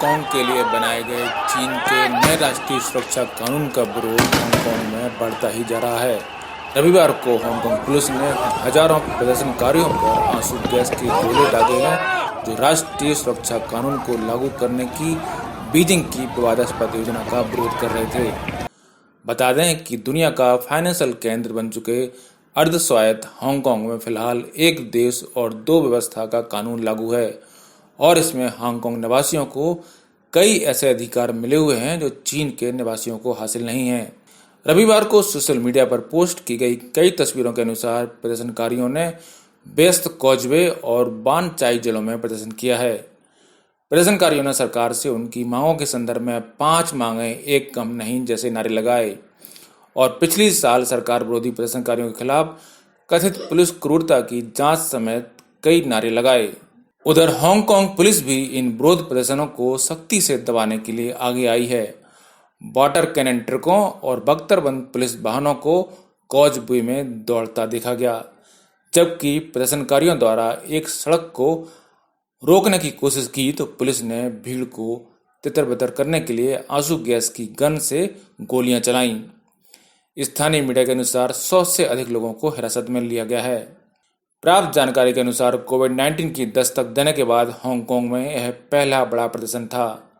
Hong Kong के लिए बनाए गए चीन के नए राष्ट्रीय सुरक्षा कानून का विरोध हांगकांग में बढ़ता ही जा रहा है। रविवार को हांगकांग पुलिस ने हजारों प्रदर्शनकारियों पर आंसू गैस के गोले दागे हैं, जो राष्ट्रीय सुरक्षा कानून को लागू करने की बीजिंग की विवादास्पद योजना का विरोध कर रहे थे। बता दें कि दुनिया का फाइनेंशियल केंद्र बन चुके अर्ध स्वायत्त हांगकांग में फिलहाल एक देश और दो व्यवस्था का कानून लागू है और इसमें हांगकांग निवासियों को कई ऐसे अधिकार मिले हुए हैं जो चीन के निवासियों को हासिल नहीं हैं। रविवार को सोशल मीडिया पर पोस्ट की गई कई तस्वीरों के अनुसार प्रदर्शनकारियों ने व्यस्त कॉजवे और बान चाई जेलों में प्रदर्शन किया है। प्रदर्शनकारियों ने सरकार से उनकी मांगों के संदर्भ में 5 मांगे एक कम नहीं जैसे नारे लगाए और पिछली साल सरकार विरोधी प्रदर्शनकारियों के खिलाफ कथित पुलिस क्रूरता की जांच समेत कई नारे लगाए। उधर हांगकांग पुलिस भी इन विरोध प्रदर्शनों को सख्ती से दबाने के लिए आगे आई है। वाटर कैनन ट्रकों और बख्तरबंद पुलिस वाहनों को कॉजवे में दौड़ता देखा गया, जबकि प्रदर्शनकारियों द्वारा एक सड़क को रोकने की कोशिश की तो पुलिस ने भीड़ को तितर-बितर करने के लिए आंसू गैस की गन से गोलियां चलाईं। स्थानीय मीडिया के अनुसार 100 से अधिक लोगों को हिरासत में लिया गया है। प्राप्त जानकारी के अनुसार कोविड-19 की दस्तक देने के बाद हांगकांग में यह पहला बड़ा प्रदर्शन था।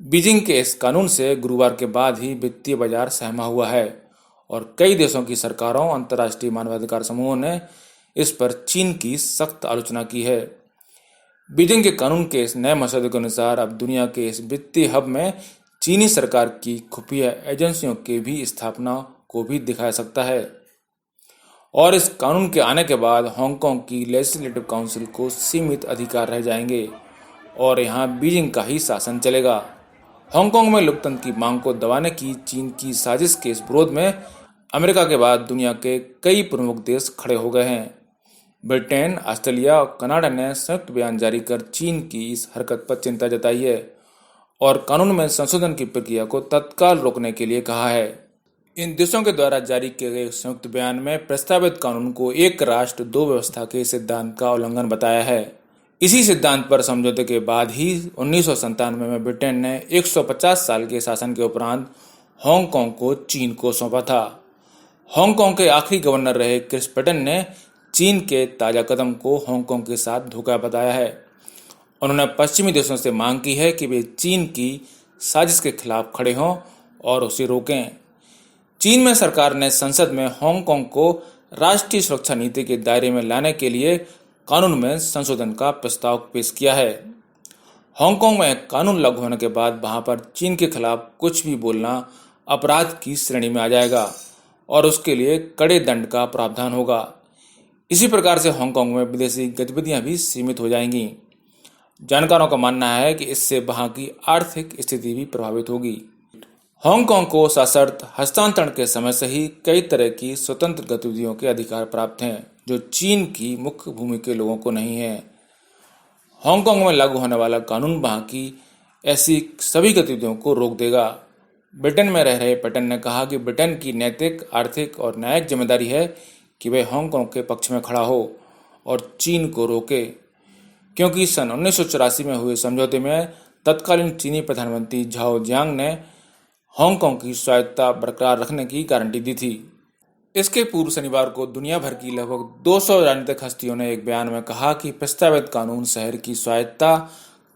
बीजिंग के इस कानून से गुरुवार के बाद ही वित्तीय बाजार सहमा हुआ है और कई देशों की सरकारों, अंतर्राष्ट्रीय मानवाधिकार समूहों ने इस पर चीन की सख्त आलोचना की है। बीजिंग के कानून के इस नए मसौदे के अनुसार अब दुनिया के इस वित्तीय हब में चीनी सरकार की खुफिया एजेंसियों के भी स्थापना को भी दिखाया सकता है और इस कानून के आने के बाद हांगकांग की लेजिस्लेटिव काउंसिल को सीमित अधिकार रह जाएंगे और यहां बीजिंग का ही शासन चलेगा। हांगकांग में लोकतंत्र की मांग को दबाने की चीन की साजिश के इस विरोध में अमेरिका के बाद दुनिया के कई प्रमुख देश खड़े हो गए हैं। ब्रिटेन, ऑस्ट्रेलिया और कनाडा ने संयुक्त बयान जारी कर चीन की इस हरकत पर चिंता जताई है और कानून में संशोधन की प्रक्रिया को तत्काल रोकने के लिए कहा है। इन देशों के द्वारा जारी किए गए संयुक्त बयान में प्रस्तावित कानून को एक राष्ट्र दो व्यवस्था के सिद्धांत का उल्लंघन बताया है। इसी सिद्धांत पर समझौते के बाद ही 1997 में ब्रिटेन ने 150 साल के शासन के उपरांत हांगकांग को चीन को सौंपा था। हांगकांग के आखिरी गवर्नर रहे क्रिस पैटन ने चीन के ताजा कदम को हांगकांग के साथ धोखा बताया है। उन्होंने पश्चिमी देशों से मांग की है कि वे चीन की साजिश के खिलाफ खड़े हों और उसे रोकें। चीन में सरकार ने संसद में हांगकांग को राष्ट्रीय सुरक्षा नीति के दायरे में लाने के लिए कानून में संशोधन का प्रस्ताव पेश किया है। हांगकांग में कानून लागू होने के बाद वहां पर चीन के खिलाफ कुछ भी बोलना अपराध की श्रेणी में आ जाएगा और उसके लिए कड़े दंड का प्रावधान होगा। इसी प्रकार से हांगकांग में विदेशी गतिविधियां भी सीमित हो जाएंगी। जानकारों का मानना है कि इससे वहां की आर्थिक स्थिति भी प्रभावित होगी। हांगकांग को सशर्त हस्तांतरण के समय से ही कई तरह की स्वतंत्र गतिविधियों के अधिकार प्राप्त हैं, जो चीन की मुख्य भूमि के लोगों को नहीं है। हांगकांग में लागू होने वाला कानून वहां की ऐसी सभी गतिविधियों को रोक देगा। ब्रिटेन में रह रहे पैटन ने कहा कि ब्रिटेन की नैतिक, आर्थिक और न्यायिक जिम्मेदारी है कि वे हांगकांग के पक्ष में खड़ा हो और चीन को रोके, क्योंकि सन 1984 में हुए समझौते में तत्कालीन चीनी प्रधानमंत्री झाओ जियांग ने हांगकांग की स्वायत्तता बरकरार रखने की गारंटी दी थी। इसके पूर्व शनिवार को दुनिया भर की लगभग 200 राजनीतिक हस्तियों ने एक बयान में कहा कि प्रस्तावित कानून शहर की स्वायत्तता,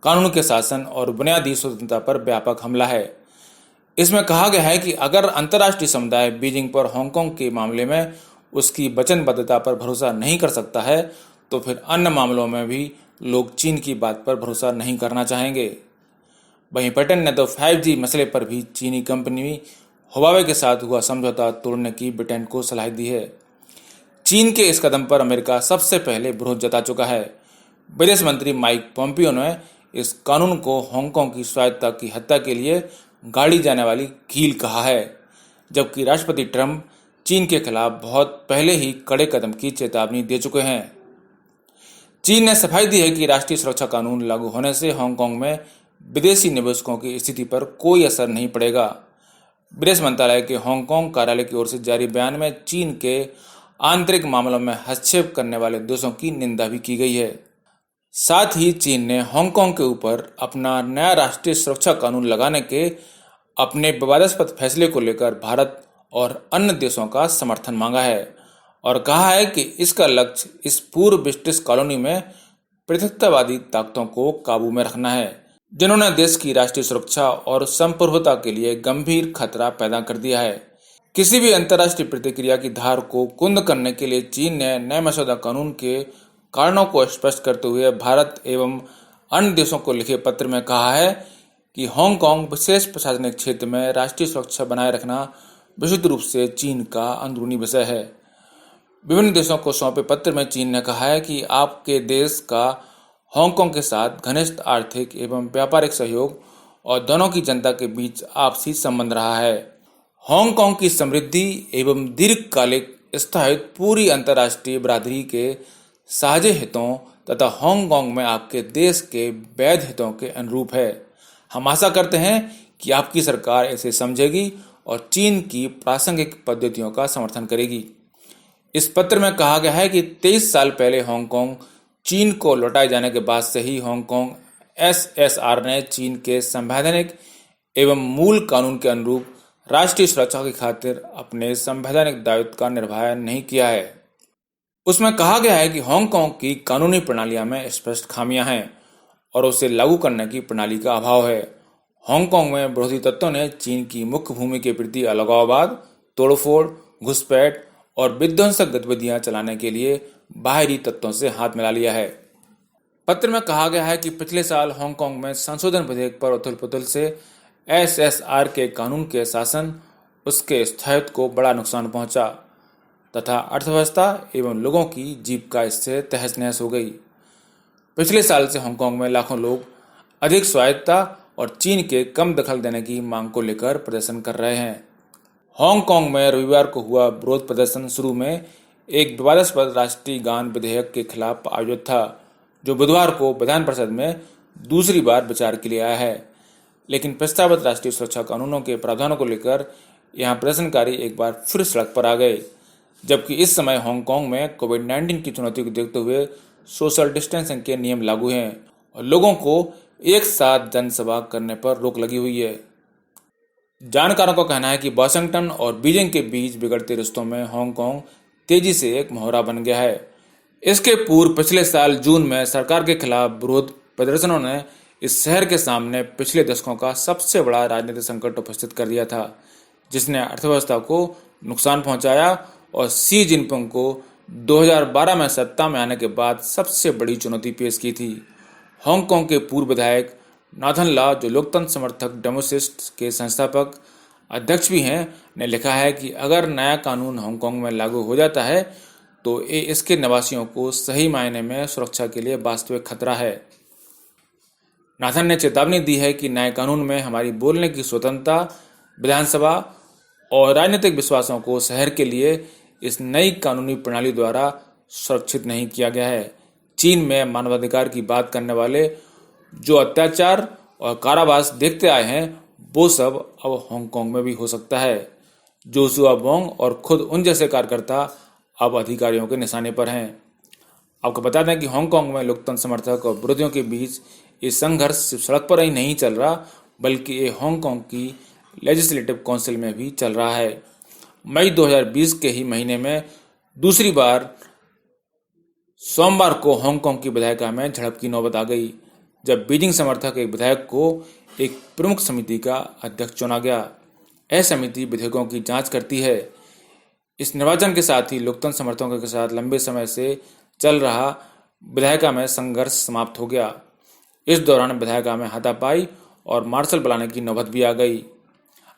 कानून के शासन और बुनियादी स्वतंत्रता पर व्यापक हमला है। इसमें कहा गया है कि अगर अंतर्राष्ट्रीय समुदाय बीजिंग पर हांगकांग के मामले में उसकी वचनबद्धता पर भरोसा नहीं कर सकता है, तो फिर अन्य मामलों में भी लोग चीन की बात पर भरोसा नहीं करना चाहेंगे। वहीं पैटन ने तो 5G मसले पर भी चीनी कंपनी हुआवे के साथ हुआ समझौता तोड़ने की ब्रिटेन को सलाह दी है। चीन के इस कदम पर अमेरिका सबसे पहले विरोध जता चुका है। विदेश मंत्री माइक पोम्पियो ने इस कानून को हांगकांग की स्वायत्तता की हत्या के लिए गाड़ी जाने वाली कील कहा है, जबकि राष्ट्रपति ट्रंप चीन के खिलाफ बहुत पहले ही कड़े कदम की चेतावनी दे चुके हैं। चीन ने सफाई दी है कि राष्ट्रीय सुरक्षा कानून लागू होने से हांगकांग में विदेशी निवेशकों की स्थिति पर कोई असर नहीं पड़ेगा। विदेश मंत्रालय के हांगकांग कार्यालय की ओर से जारी बयान में चीन के आंतरिक मामलों में हस्तक्षेप करने वाले देशों की निंदा भी की गई है। साथ ही चीन ने हांगकांग के ऊपर अपना नया राष्ट्रीय सुरक्षा कानून लगाने के अपने विवादास्पद फैसले को लेकर भारत और अन्य देशों का समर्थन मांगा है और कहा है कि इसका लक्ष्य इस पूर्व ब्रिटिश कॉलोनी में पृथकतावादी ताकतों को काबू में रखना है, जिन्होंने देश की राष्ट्रीय सुरक्षा और संप्रभुता के लिए गंभीर खतरा पैदा कर दिया है। किसी भी अंतर्राष्ट्रीय प्रतिक्रिया की धार को कुंद करने के लिए चीन ने नए मसौदा कानून के कारणों को स्पष्ट करते हुए भारत एवं अन्य देशों को लिखे पत्र में कहा है कि हांगकांग विशेष प्रशासनिक क्षेत्र में राष्ट्रीय सुरक्षा बनाए रखना विशुद्ध रूप से चीन का अंदरूनी विषय है। विभिन्न देशों को सौंपे पत्र में चीन ने कहा है कि आपके देश का हांगकांग के साथ घनिष्ठ आर्थिक एवं व्यापारिक सहयोग और दोनों की जनता के बीच आपसी संबंध रहा है। हांगकांग की समृद्धि एवं दीर्घकालिक स्थायित्व पूरी अंतर्राष्ट्रीय बिरादरी के साझे हितों तथा हांगकांग में आपके देश के वैध हितों के अनुरूप है। हम आशा करते हैं कि आपकी सरकार इसे समझेगी और चीन की प्रासंगिक पद्धतियों का समर्थन करेगी। इस पत्र में कहा गया है कि 23 साल पहले हांगकांग चीन को लौटाए जाने के बाद से ही हांगकांग एसएसआर ने चीन के संवैधानिक एवं मूल कानून के अनुरूप राष्ट्रीय सुरक्षा की खातिर अपने संवैधानिक दायित्व का निर्वाह नहीं किया है। उसमें कहा गया है कि हांगकांग की कानूनी प्रणालियों में स्पष्ट खामियां हैं और उसे लागू करने की प्रणाली का अभाव है। हांगकांग में विरोधी तत्वों ने चीन की मुख्य भूमि के प्रति अलगाववाद, तोड़फोड़, घुसपैठ और विध्वंसक गतिविधियां चलाने के लिए बाहरी तत्वों से हाथ मिला लिया है। पत्र में कहा गया है कि पिछले साल हांगकांग में संशोधन विधेयक पर उथल-पुथल से एसएसआर के कानून के शासन उसके स्थायित्व को बड़ा नुकसान पहुंचा तथा अर्थव्यवस्था एवं लोगों की जीविका इससे तहस नहस हो गई। पिछले साल से हांगकांग में लाखों लोग अधिक स्वायत्तता और चीन के कम दखल देने की मांग को लेकर प्रदर्शन कर रहे हैं। हांगकांग में रविवार को हुआ विरोध प्रदर्शन शुरू में एक विवादास्पद राष्ट्रीय गान विधेयक के खिलाफ आयोजित था, जो बुधवार को विधान परिषद में दूसरी बार विचार के लिए आया है। लेकिन प्रस्तावित राष्ट्रीय सुरक्षा कानूनों के प्रावधानों को लेकर यहां प्रदर्शनकारी एक बार फिर सड़क पर आ गए, जबकि इस समय हांगकांग में कोविड-19 की चुनौती को देखते हुए सोशल डिस्टेंसिंग के नियम लागू हैं और लोगों को एक साथ जनसभा करने पर रोक लगी हुई है। जानकारों का कहना है कि वाशिंगटन और बीजिंग के बीच बिगड़ते रिश्तों में हांगकांग तेजी से एक मोहरा बन गया है। इसके पूर्व पिछले साल जून में सरकार के खिलाफ विरोध प्रदर्शनों ने इस शहर के सामने पिछले दशकों का सबसे बड़ा राजनीतिक संकट उपस्थित कर दिया था, जिसने अर्थव्यवस्था को नुकसान पहुंचाया और शी जिनपिंग को 2012 में सत्ता में आने के बाद सबसे बड़ी चुनौती पेश की थी। हांगकांग के पूर्व विधायक नाथन ला, जो लोकतंत्र समर्थक डेमोक्रेट्स के संस्थापक अध्यक्ष भी हैं, ने लिखा है कि अगर नया कानून हांगकांग में लागू हो जाता है तो ये इसके निवासियों को सही मायने में सुरक्षा के लिए वास्तविक खतरा है। नाथन ने चेतावनी दी है कि नए कानून में हमारी बोलने की स्वतंत्रता, विधानसभा और राजनीतिक विश्वासों को शहर के लिए इस नई कानूनी प्रणाली द्वारा सुरक्षित नहीं किया गया है। चीन में मानवाधिकार की बात करने वाले जो अत्याचार और कारावास देखते आए हैं, वो सब अब हांगकांग में भी हो सकता है। जोशुआ वोंग और खुद उन जैसे कार्यकर्ता अब अधिकारियों के निशाने पर हैं। आपको बता दें कि हांगकांग में लोकतंत्र समर्थक और विरोधियों के बीच ये संघर्ष सिर्फ सड़क पर ही नहीं चल रहा, बल्कि ये हांगकांग की लेजिस्लेटिव काउंसिल में भी चल रहा है। मई 2020 के ही महीने में दूसरी बार सोमवार को हांगकांग की विधायिका में झड़प की नौबत आ गई, जब बीजिंग समर्थक एक विधायक को एक प्रमुख समिति का अध्यक्ष चुना गया। यह समिति विधेयकों की जांच करती है। इस निर्वाचन के साथ ही लोकतंत्र समर्थकों के साथ लंबे समय से चल रहा विधायिका में संघर्ष समाप्त हो गया। इस दौरान विधायिका में हाथापाई और मार्शल बुलाने की नौबत भी आ गई।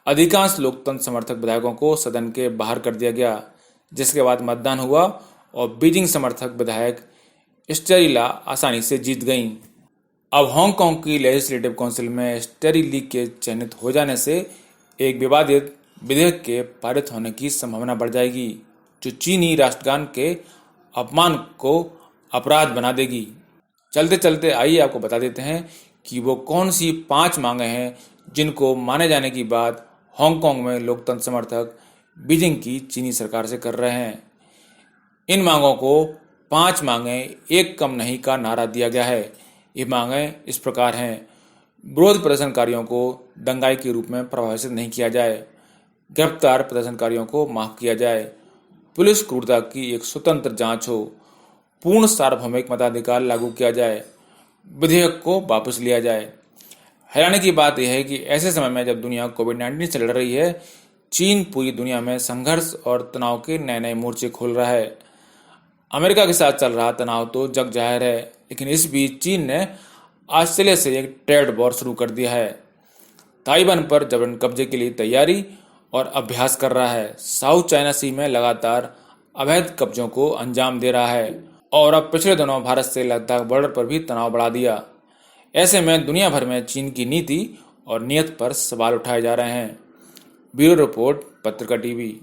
अधिकांश लोकतंत्र समर्थक विधायकों को सदन के बाहर कर दिया गया, जिसके बाद मतदान हुआ और बीजिंग समर्थक विधायक स्टेरी ला आसानी से जीत गईं। अब हांगकांग की लेजिस्लेटिव काउंसिल में स्टेरी ली के चयनित हो जाने से एक विवादित विधेयक के पारित होने की संभावना बढ़ जाएगी, जो चीनी राष्ट्रगान के अपमान को अपराध बना देगी। चलते चलते आइए आपको बता देते हैं कि वो कौन सी 5 मांगे हैं जिनको माने जाने की बात हांगकांग में लोकतंत्र समर्थक बीजिंग की चीनी सरकार से कर रहे हैं। इन मांगों को 5 मांगें एक कम नहीं का नारा दिया गया है। ये मांगें इस प्रकार हैं: विरोध प्रदर्शनकारियों को दंगाई के रूप में परिभाषित नहीं किया जाए, गिरफ्तार प्रदर्शनकारियों को माफ किया जाए, पुलिस क्रूरता की एक स्वतंत्र जांच हो, पूर्ण सार्वभौमिक मताधिकार लागू किया जाए, विधेयक को वापस लिया जाए। हैरानी की बात यह है कि ऐसे समय में जब दुनिया कोविड-19 से लड़ रही है, चीन पूरी दुनिया में संघर्ष और तनाव के नए नए मोर्चे खोल रहा है। अमेरिका के साथ चल रहा तनाव तो जग जाहिर है, लेकिन इस बीच चीन ने ऑस्ट्रेलिया से एक ट्रेड वॉर शुरू कर दिया है। ताइवान पर जबरन कब्जे के लिए तैयारी और अभ्यास कर रहा है। साउथ चाइना सी में लगातार अवैध कब्जों को अंजाम दे रहा है और अब पिछले दिनों भारत से लद्दाख बॉर्डर पर भी तनाव बढ़ा दिया। ऐसे में दुनिया भर में चीन की नीति और नीयत पर सवाल उठाए जा रहे हैं। ब्यूरो रिपोर्ट, पत्रिका टीवी।